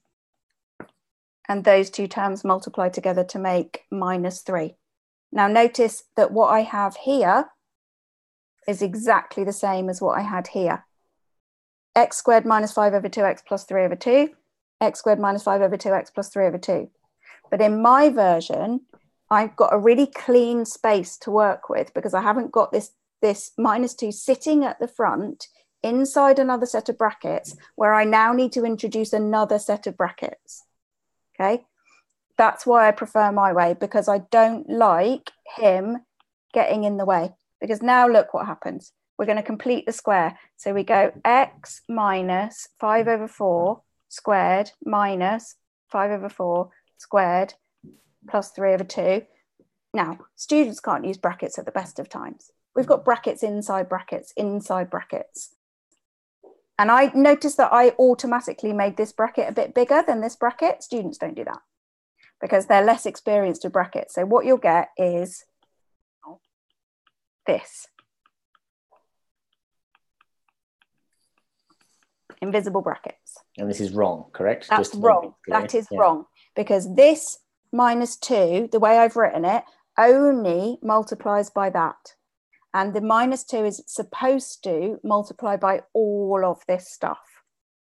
And those two terms multiply together to make -3. Now notice that what I have here is exactly the same as what I had here. x² minus 5 over 2x plus 3 over 2. x² minus 5 over 2x plus 3 over 2. But in my version, I've got a really clean space to work with because I haven't got this -2 sitting at the front inside another set of brackets where I now need to introduce another set of brackets. Okay, that's why I prefer my way, because I don't like him getting in the way. Because now look what happens. We're going to complete the square. So we go x minus 5 over 4 squared minus 5 over 4 squared plus 3 over 2. Now, students can't use brackets at the best of times. We've got brackets inside brackets, inside brackets. And I noticed that I automatically made this bracket a bit bigger than this bracket. Students don't do that because they're less experienced with brackets. So what you'll get is this. invisible brackets. And this is wrong, correct? That's wrong. That is wrong, because this -2, the way I've written it, only multiplies by that. And the -2 is supposed to multiply by all of this stuff,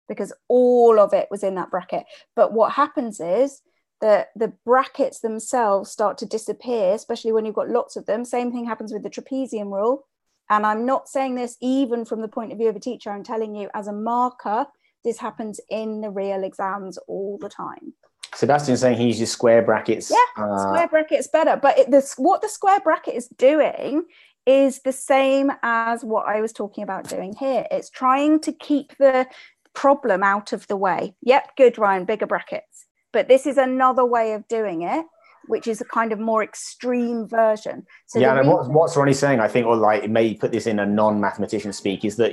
because all of it was in that bracket. But what happens is that the brackets themselves start to disappear, especially when you've got lots of them. Same thing happens with the trapezium rule. And I'm not saying this even from the point of view of a teacher. I'm telling you, as a marker, this happens in the real exams all the time. Sebastian's saying he uses square brackets. Yeah, square brackets better. But what the square bracket is doing is the same as what I was talking about doing here. It's trying to keep the problem out of the way. Yep, good, Ryan, bigger brackets. But this is another way of doing it, which is a kind of more extreme version. So yeah, and what's Ronnie saying, I think, or like maybe put this in a non-mathematician speak, is that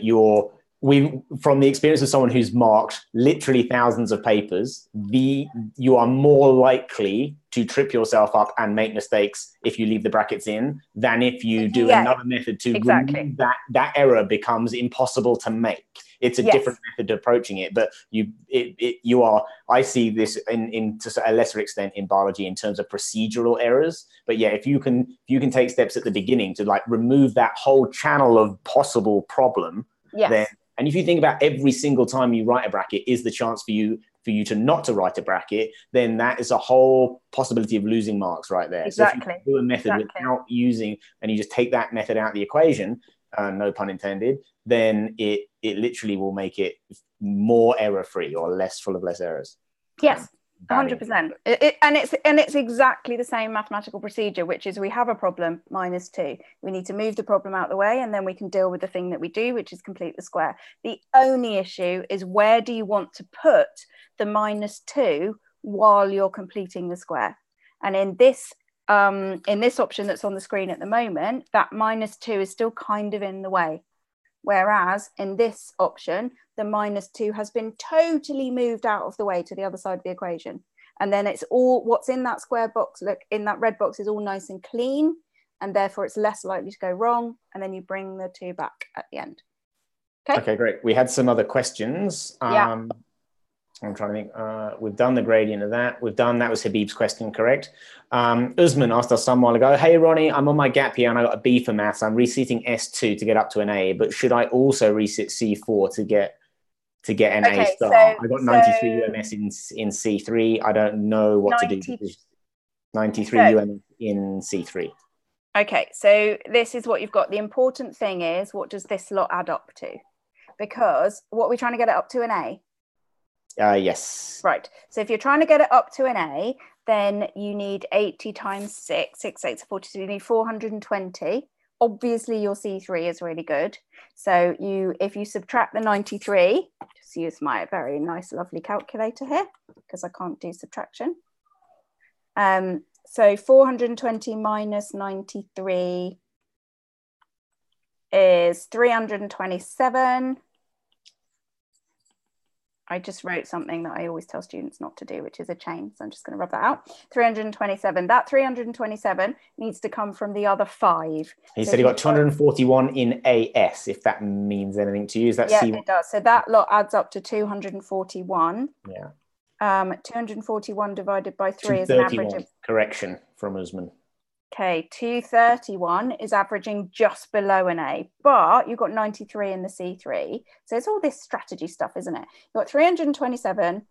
from the experience of someone who's marked literally thousands of papers, you are more likely to trip yourself up and make mistakes if you leave the brackets in than if you do another method to remove that error becomes impossible to make. It's a different method of approaching it, but I see this to a lesser extent in biology in terms of procedural errors. But yeah, if you can take steps at the beginning to like remove that whole channel of possible problem, then, and if you think about every single time you write a bracket is the chance for you to not to write a bracket, then that is a whole possibility of losing marks right there. Exactly. So if you do a method without using, and you just take that method out of the equation, no pun intended, then it literally will make it more error-free or full of less errors. Yes, 100%. And it's exactly the same mathematical procedure, which is we have a problem, -2. We need to move the problem out of the way, and then we can deal with the thing that we do, which is complete the square. The only issue is where do you want to put the -2 while you're completing the square? And in this option that's on the screen at the moment, that -2 is still kind of in the way. Whereas in this option, the -2 has been totally moved out of the way to the other side of the equation. And then it's all what's in that square box, look, in that red box is all nice and clean, and therefore it's less likely to go wrong. And then you bring the 2 back at the end. Okay, great. We had some other questions. I'm trying to think. We've done the gradient of that. That was Habib's question, correct? Usman asked us some while ago, hey, Ronnie, I'm on my gap year and I got a B for maths. I'm reseating S2 to get up to an A, but should I also resit C4 to get an A star? I got 93 UMS in C3. I don't know what to do. 93 UMS in C3. Okay, so this is what you've got. The important thing is, what does this lot add up to? Because what we're trying to get it up to an A. Yes. Right. So if you're trying to get it up to an A, then you need 80 times 6. 6 8 is 42. You need 420. Obviously, your C3 is really good. So if you subtract the 93, just use my very nice, lovely calculator here because I can't do subtraction. So 420 minus 93 is 327. I just wrote something that I always tell students not to do, which is a chain. So I'm just going to rub that out. 327. That 327 needs to come from the other 5. He said he got 241 in AS, if that means anything to you. Is that C1? Yeah, it does. So that lot adds up to 241. Yeah. 241 divided by 3 is an average of... Correction from Usman. Okay, 231 is averaging just below an A, but you've got 93 in the C3. So it's all this strategy stuff, isn't it? You've got 327,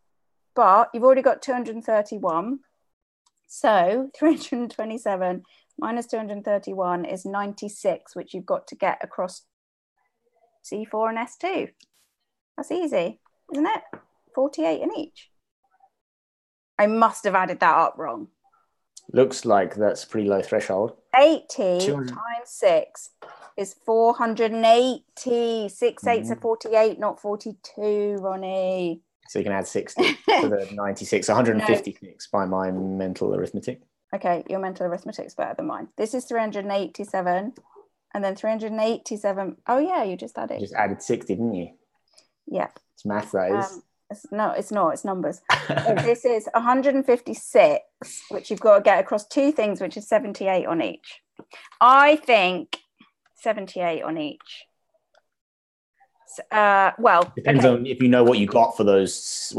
but you've already got 231. So 327 minus 231 is 96, which you've got to get across C4 and S2. That's easy, isn't it? 48 in each. I must have added that up wrong. Looks like that's a pretty low threshold. 80 times 6 is 480. 6 8s are 48, not 42, Ronnie. So you can add 60 to the 96, 156 by my mental arithmetic. Okay, your mental arithmetic's better than mine. This is 387, and then 387. Oh, yeah, you just added. You just added 60, didn't you? Yeah. It's math, that is. No, it's not. It's numbers. So this is 156, which you've got to get across 2 things, which is 78 on each. I think 78 on each Well, depends on if you know what you got for those.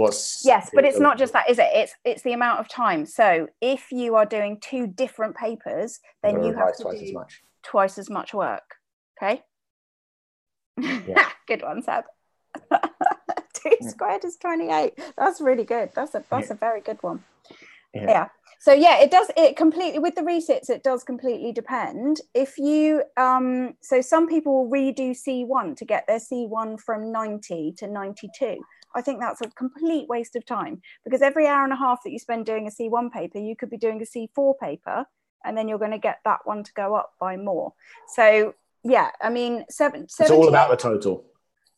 Yes, but it's not just that, is it? It's the amount of time. So if you are doing 2 different papers, then you have to do twice as much work. Okay. Yeah. Good one, Seb. 2 squared is 28. That's really good. That's a very good one. Yeah. So yeah, it completely, with the resets, it does completely depend. If you so some people will redo C1 to get their C1 from 90 to 92. I think that's a complete waste of time, because every hour and a half that you spend doing a C1 paper, you could be doing a C4 paper, and then you're going to get that one to go up by more. So yeah, I mean, it's all about the total.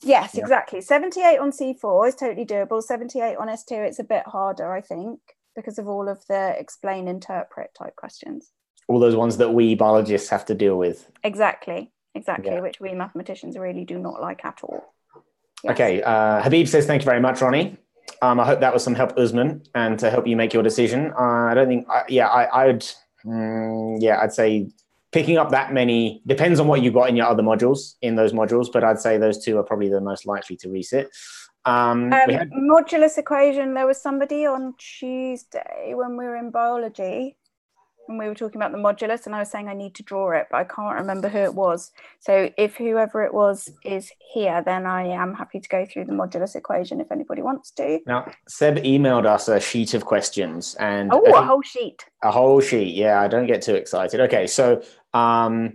Yes, exactly. 78 on C4 is totally doable. 78 on S2, it's a bit harder, I think, because of all of the explain, interpret type questions. All those ones that we biologists have to deal with. Exactly, which we mathematicians really do not like at all. Yes. Okay, Habib says, thank you very much, Ronnie. I hope that was some help, Usman, and to help you make your decision. I don't think, I'd say picking up that many, depends on what you got in your other modules, but I'd say those 2 are probably the most likely to reset. Modulus equation, there was somebody on Tuesday when we were in biology and we were talking about the modulus, and I was saying I need to draw it, but I can't remember who it was. So if whoever it was is here, then I am happy to go through the modulus equation if anybody wants to. Now, Seb emailed us a sheet of questions, and a whole sheet. A whole sheet. Yeah, I don't get too excited. Okay, so I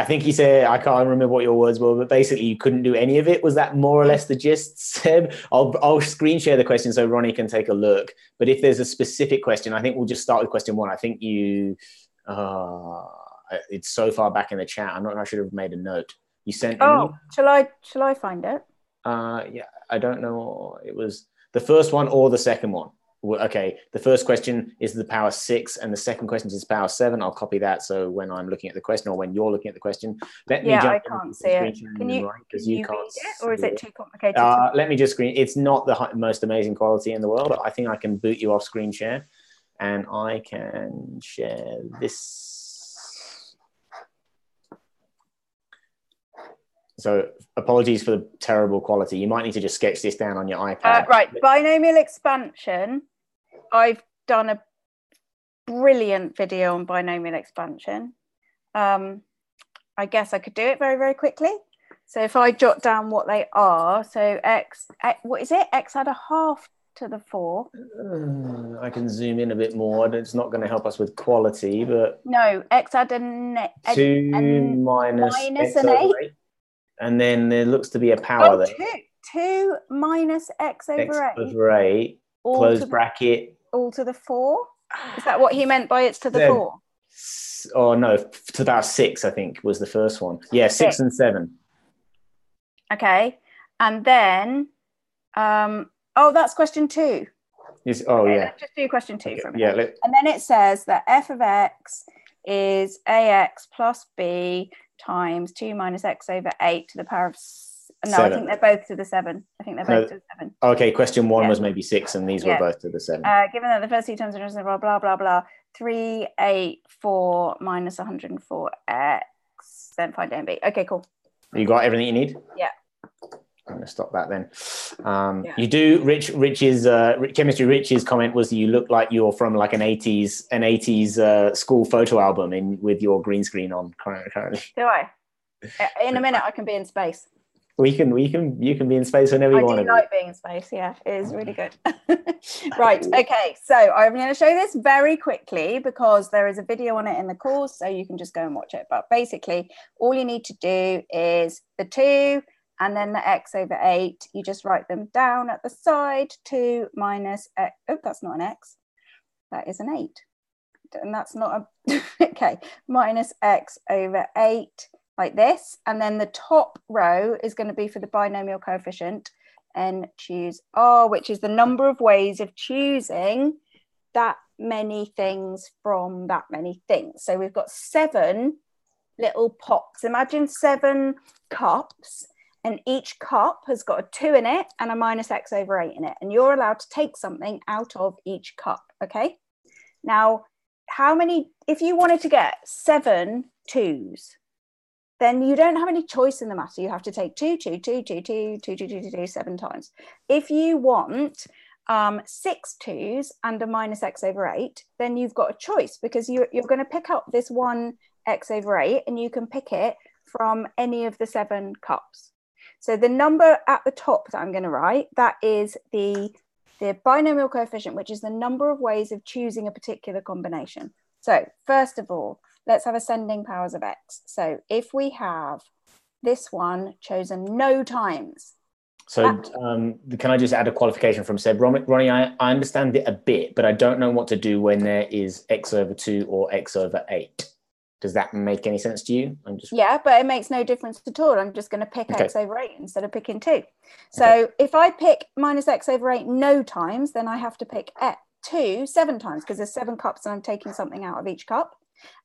think he said, I can't remember what your words were, but basically you couldn't do any of it. Was that more or less the gist, Seb? I'll screen share the question so Ronnie can take a look. But if there's a specific question, I think we'll just start with question 1. I think it's so far back in the chat. I should have made a note. You sent. Shall I find it? Yeah, I don't know. It was the first one or the second one. Okay, the first question is the power 6 and the second question is power 7. I'll copy that so when I'm looking at the question or when you're looking at the question, let me jump. I can't see it. Can you read it, or is it too complicated? Let me just screen. It's not the most amazing quality in the world, but I think I can boot you off screen share and I can share this. So apologies for the terrible quality. You might need to just sketch this down on your iPad. Right, binomial expansion. I've done a brilliant video on binomial expansion. I guess I could do it very, very quickly. So if I jot down what they are, so x what is it? X add a half to the 4. I can zoom in a bit more. It's not going to help us with quality, but... No, x add 2 minus x an over 8. And then there looks to be a power there. 2 minus x over 8. X over 8, close bracket. All to the 4? Is that what he meant by it's to the 4? Oh, no, to about 6, I think, was the first one. Yeah, 6 and 7. Okay. And then, that's question 2. Yes. Let's just do question 2 for a minute. Yeah, and then it says that f of x is ax plus b times 2 minus x over 8 to the power of... No, 7. I think they're both to the 7. I think they're both to the 7. Okay, question 1 was maybe 6 and these were both to the 7. Given that the first 2 terms are blah, blah, blah, blah, 384 minus 104x, then find A and B. Okay, cool. You got everything you need? Yeah. I'm going to stop that then. You do, Rich's chemistry. Rich's comment was you look like you're from like an 80s school photo album with your green screen on currently. Do I? In a minute, I can be in space. You can be in space whenever you want to. I do like being in space. Yeah, it is really good. Right. Okay. So I'm going to show this very quickly because there is a video on it in the course, so you can just go and watch it. But basically, all you need to do is the 2 and then the x over 8. You just write them down at the side. 2 minus x. Oh, that's not an x. That is an 8. And that's not a... Okay. Minus x over 8. Like this, and then the top row is going to be for the binomial coefficient, and choose R, which is the number of ways of choosing that many things from that many things. So we've got 7 little pots. Imagine 7 cups, and each cup has got a 2 in it and a minus x over 8 in it, and you're allowed to take something out of each cup. Okay, now how many, if you wanted to get 7 2s, then you don't have any choice in the matter. You have to take 2, 2, 2, 2, 2, 2, 2, 2, 2, 2, 7 times. If you want 6 2's and a minus x over 8, then you've got a choice, because you're going to pick up this one x over 8 and you can pick it from any of the 7 cups. So the number at the top that I'm going to write, that is the binomial coefficient, which is the number of ways of choosing a particular combination. So first of all, let's have ascending powers of x. So if we have this one chosen no times. So can I just add a qualification from Seb? Ronnie, I understand it a bit, but I don't know what to do when there is x over 2 or x over 8. Does that make any sense to you? Yeah, but it makes no difference at all. I'm just going to pick x over 8 instead of picking 2. So if I pick minus x over 8 no times, then I have to pick 2 7 times, because there's 7 cups and I'm taking something out of each cup.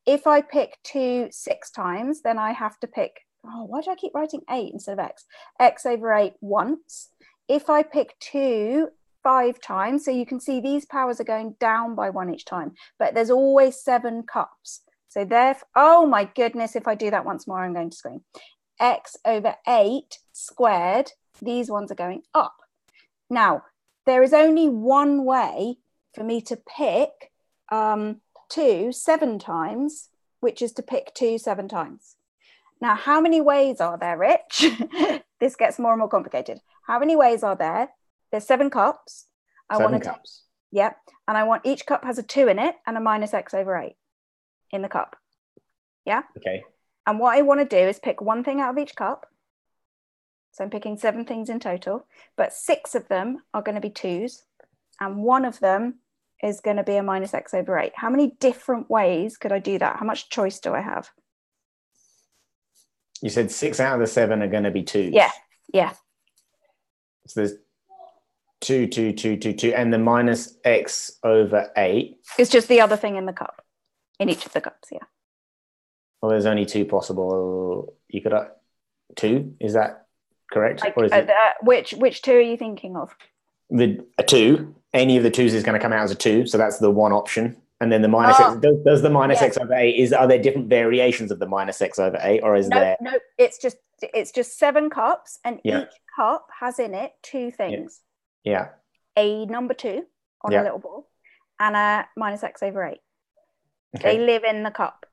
If I pick 2 6 times, then I have to pick, why do I keep writing 8 instead of x over 8 once. If I pick 2 5 times, so you can see these powers are going down by 1 each time, but there's always 7 cups. So therefore, oh my goodness, if I do that once more, I'm going to scream. X over 8 squared, these ones are going up. Now, there is only one way for me to pick 2 7 times, which is to pick 2 7 times. Now, how many ways are there, Rich? This gets more and more complicated. How many ways are there? There's 7 cups. 7 cups. Yeah, and I want each cup has a 2 in it and a minus x over 8 in the cup. Yeah. Okay. And what I want to do is pick one thing out of each cup. So I'm picking 7 things in total, but 6 of them are going to be 2's, and 1 of them is going to be a minus x over 8. How many different ways could I do that? How much choice do I have? You said 6 out of the 7 are going to be 2's. Yeah. Yeah. So there's 2, 2, 2, 2, 2, and the minus x over 8. It's just the other thing in the cup, in each of the cups, yeah. Well, there's only 2 possible. You could 2. Is that correct? Like, or is it which 2 are you thinking of? a 2? Any of the 2's is going to come out as a 2, so that's the one option. And then the minus x. Does the minus x over 8? Are there different variations of the minus x over 8, or is there? No. It's just 7 cups, and each cup has in it 2 things. Yeah. A number 2 on a little ball, and a minus x over 8. Okay. They live in the cup.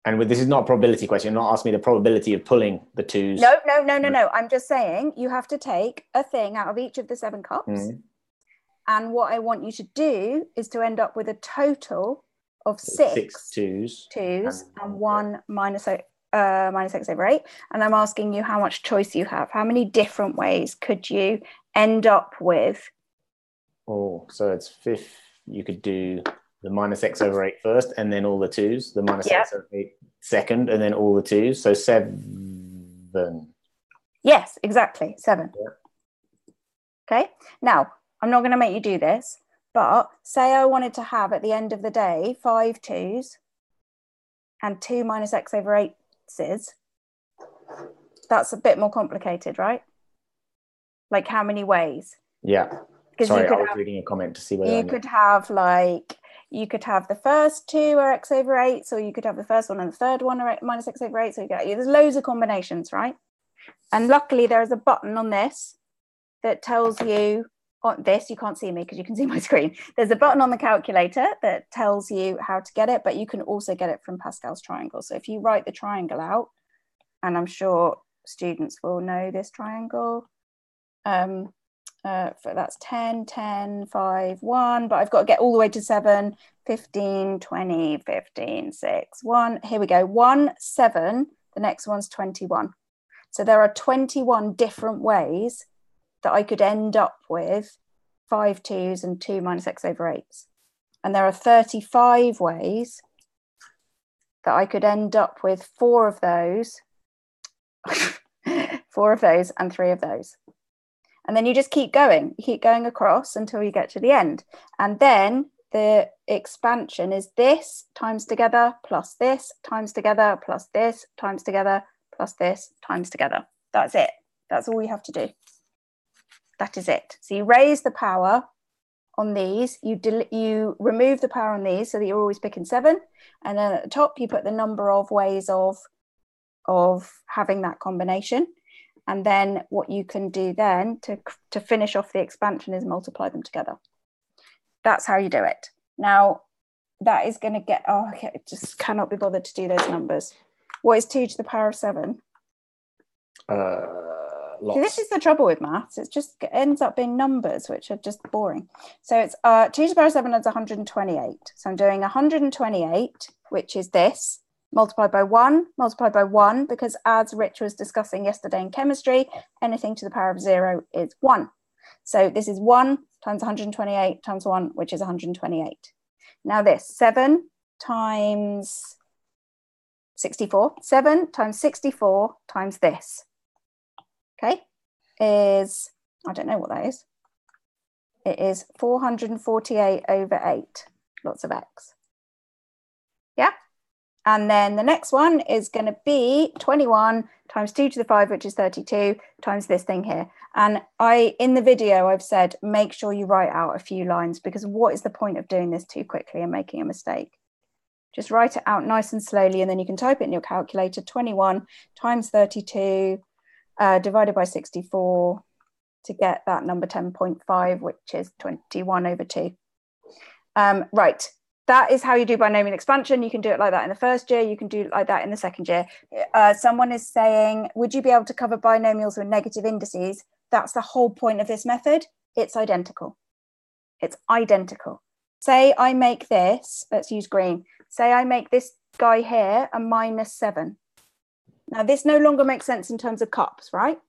And this is not a probability question. You're not asking me the probability of pulling the 2's. No. I'm just saying you have to take a thing out of each of the 7 cups. Mm-hmm. And what I want you to do is to end up with a total of 6 2's and 1 minus x over 8. And I'm asking you how much choice you have. How many different ways could you end up with? Oh, so it's 5th. You could do the minus x over 8 first, and then all the 2's, the minus x over 8 second, and then all the 2's. So 7. Yes, exactly. 7. Yeah. Okay. Now, I'm not going to make you do this, but say I wanted to have at the end of the day 5 2's and 2 minus x over 8's. That's a bit more complicated, right? Like how many ways? Yeah. Sorry, I was reading a comment to see whether you could have the first 2 are x over 8, or you could have the first one and the third one are minus x over 8. So there's loads of combinations, right? And luckily there is a button on this that tells you, on this, you can't see me because you can see my screen. There's a button on the calculator that tells you how to get it, but you can also get it from Pascal's triangle. So if you write the triangle out, and I'm sure students will know this triangle, that's 10, 10, 5, 1, but I've got to get all the way to 7, 15, 20, 15, 6, 1. Here we go. 1, 7. The next one's 21. So there are 21 different ways that I could end up with 5 2's and 2 minus x over 8's. And there are 35 ways that I could end up with 4 of those, 4 of those and 3 of those. And then you just keep going. You keep going across until you get to the end. And then the expansion is this times together plus this times together plus this times together plus this times together. That's it. That's all you have to do. That is it. So you raise the power on these, you remove the power on these so that you're always picking 7, and then at the top you put the number of ways of of having that combination. And then what you can do then to finish off the expansion is multiply them together. That's how you do it. Now, that is going to get, I just cannot be bothered to do those numbers. What is 2 to the power of 7? Lots. See, this is the trouble with maths. It just ends up being numbers, which are just boring. So it's 2 to the power of 7 is 128. So I'm doing 128, which is this, multiplied by 1, because as Rich was discussing yesterday in chemistry, anything to the power of 0 is 1. So this is 1 times 128 times 1, which is 128. Now this, 7 times 64. 7 times 64 times this, okay, is, I don't know what that is. It is 448 over 8, lots of x. Yeah? And then the next one is going to be 21 times 2 to the 5, which is 32, times this thing here. And in the video, I've said, make sure you write out a few lines, because what is the point of doing this too quickly and making a mistake? Just write it out nice and slowly, and then you can type it in your calculator, 21 times 32 divided by 64 to get that number 10.5, which is 21 over 2. Right. That is how you do binomial expansion. You can do it like that in the first year. You can do it like that in the second year. Someone is saying, would you be able to cover binomials with negative indices? That's the whole point of this method. It's identical. It's identical. Say I make this, let's use green. Say I make this guy here a -7. Now this no longer makes sense in terms of cups, right?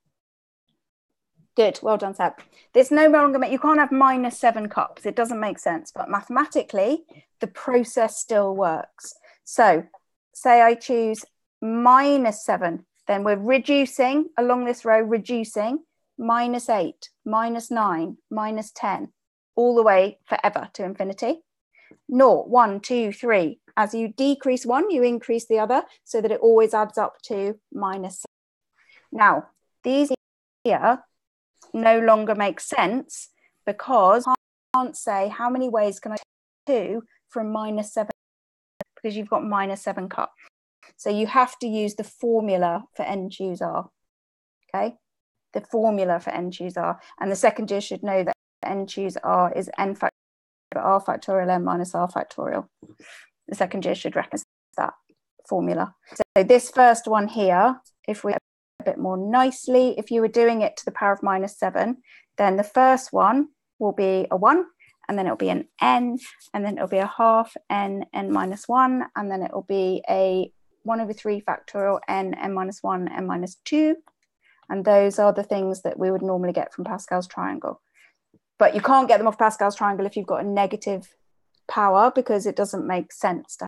Good, well done, Seb. This no longer you can't have -7 cups. It doesn't make sense, but mathematically, the process still works. So say I choose -7, then we're reducing along this row, reducing -8, -9, -10, all the way forever to infinity. 0, 1, 2, 3. As you decrease one, you increase the other, so that it always adds up to -7. Now, these here no longer make sense, because I can't say how many ways can I take 2 from -7, because you've got -7 cups. So you have to use the formula for n choose r. Okay, the formula for n choose r, and the second year should know that n choose r is n factorial r factorial n minus r factorial. The second year should recognize that formula. So this first one here, if we a bit more nicely, if you were doing it to the power of -7, then the first one will be a 1, and then it'll be an n, and then it'll be a half n, n minus 1, and then it'll be a 1/3 factorial n, n minus 1, n minus 2. And those are the things that we would normally get from Pascal's triangle. But you can't get them off Pascal's triangle if you've got a negative power, because it doesn't make sense to